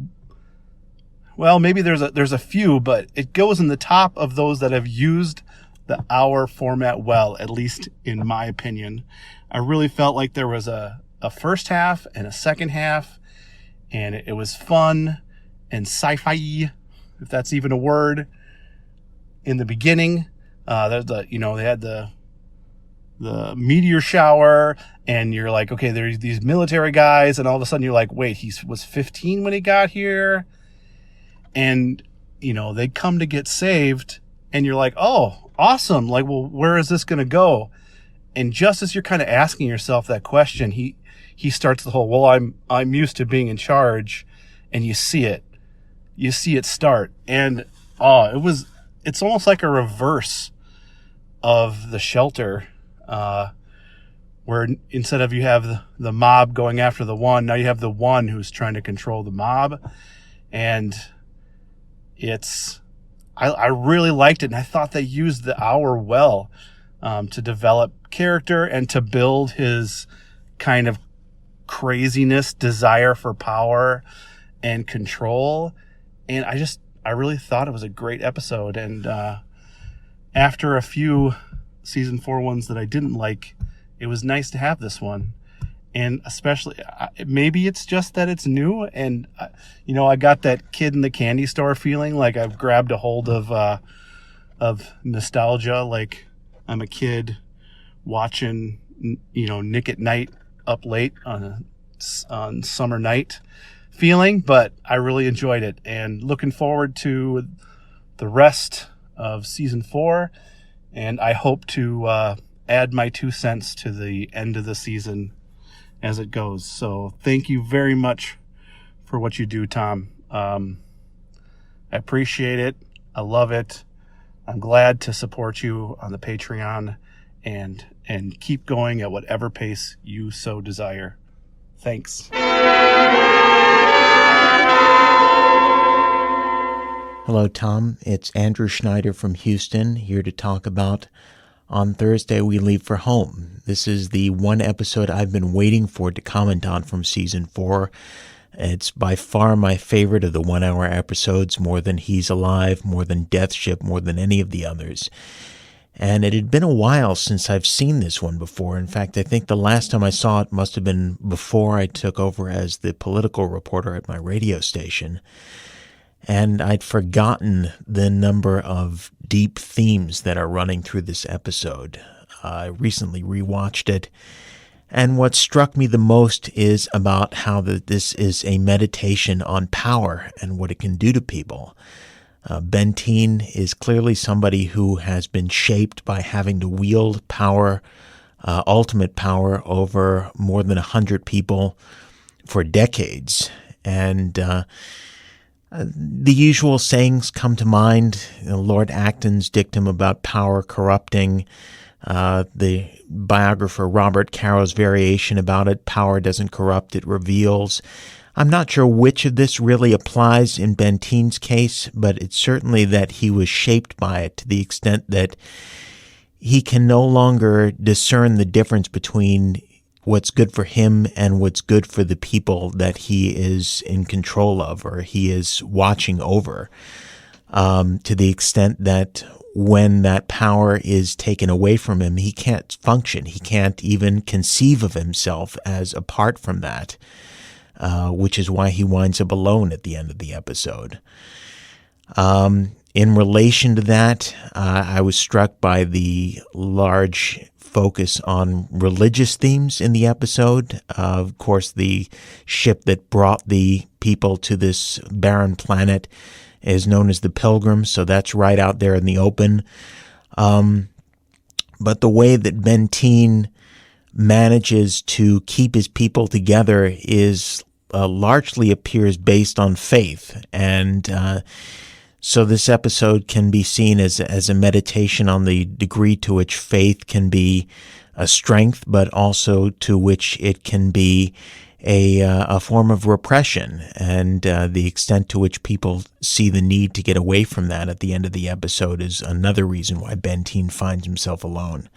well, maybe there's a few, but it goes in the top of those that have used the hour format well, at least in my opinion. I really felt like there was a first half and a second half, and it was fun and sci-fi, if that's even a word. In the beginning, they had the meteor shower, and you're like, okay, there's these military guys, and all of a sudden you're like, wait, he was 15 when he got here, and they come to get saved, and you're like, oh, awesome, like, well, where is this gonna go? And just as you're kind of asking yourself that question, he starts the whole, well, I'm used to being in charge, and you see it start, and it's almost like a reverse of The Shelter, where instead of you have the mob going after the one, now you have the one who's trying to control the mob. And I really liked it, and I thought they used the hour well to develop character and to build his kind of craziness, desire for power and control. And I really thought it was a great episode. And after a few season 4 ones that I didn't like, it was nice to have this one. And especially, maybe it's just that it's new. And, I got that kid in the candy store feeling like I've grabbed a hold of nostalgia. Like I'm a kid watching, Nick at Night up late on summer night feeling. But I really enjoyed it and looking forward to the rest of season 4. And I hope to add my 2 cents to the end of the season as it goes. So thank you very much for what you do, Tom. I appreciate it. I love it. I'm glad to support you on the Patreon and keep going at whatever pace you so desire. Thanks. Hello, Tom. It's Andrew Schneider from Houston, here to talk about On Thursday We Leave for Home. This is the one episode I've been waiting for to comment on from Season 4. It's by far my favorite of the 1-hour episodes, more than He's Alive, more than Death Ship, more than any of the others. And it had been a while since I've seen this one before. In fact, I think the last time I saw it must have been before I took over as the political reporter at my radio station. And I'd forgotten the number of deep themes that are running through this episode. I recently rewatched it, and what struck me the most is about how this is a meditation on power and what it can do to people. Bentine is clearly somebody who has been shaped by having to wield power, ultimate power, over more than 100 people for decades. And the usual sayings come to mind. Lord Acton's dictum about power corrupting, the biographer Robert Caro's variation about it, power doesn't corrupt, it reveals. I'm not sure which of this really applies in Bentine's case, but it's certainly that he was shaped by it to the extent that he can no longer discern the difference between what's good for him and what's good for the people that he is in control of or he is watching over, to the extent that when that power is taken away from him, he can't function. He can't even conceive of himself as apart from that, which is why he winds up alone at the end of the episode. In relation to that, I was struck by the large focus on religious themes in the episode. Of course, the ship that brought the people to this barren planet is known as the Pilgrim, so that's right out there in the open. But the way that Bentine manages to keep his people together is largely appears based on faith. And so this episode can be seen as a meditation on the degree to which faith can be a strength, but also to which it can be a form of repression, and the extent to which people see the need to get away from that at the end of the episode is another reason why Bentine finds himself alone.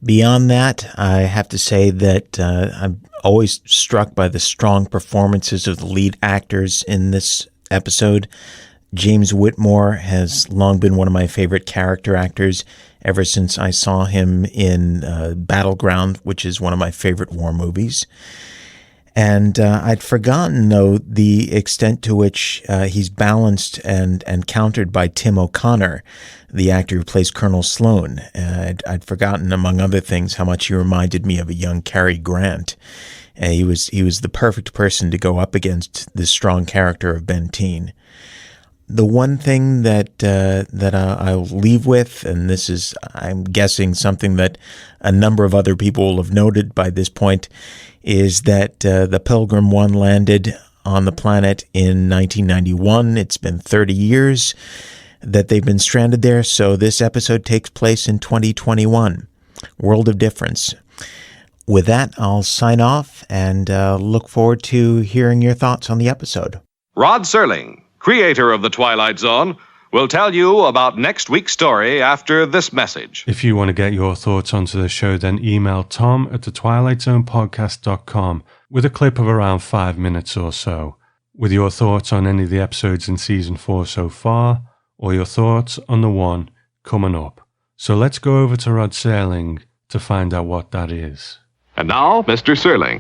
Beyond that, I have to say that I'm always struck by the strong performances of the lead actors in this episode. James Whitmore has long been one of my favorite character actors ever since I saw him in Battleground, which is one of my favorite war movies. And I'd forgotten, though, the extent to which he's balanced and countered by Tim O'Connor, the actor who plays Colonel Sloan. I'd forgotten, among other things, how much he reminded me of a young Cary Grant. He was the perfect person to go up against this strong character of Bentine. The one thing that I'll leave with, and this is, I'm guessing, something that a number of other people will have noted by this point, is that the Pilgrim 1 landed on the planet in 1991. It's been 30 years that they've been stranded there, so this episode takes place in 2021. World of difference. With that, I'll sign off and look forward to hearing your thoughts on the episode. Rod Serling, creator of The Twilight Zone, will tell you about next week's story after this message. If you want to get your thoughts onto the show, then email tom@thetwilightzonepodcast.com with a clip of around 5 minutes or so, with your thoughts on any of the episodes in Season 4 so far, or your thoughts on the one coming up. So let's go over to Rod Serling to find out what that is. And now, Mr. Serling.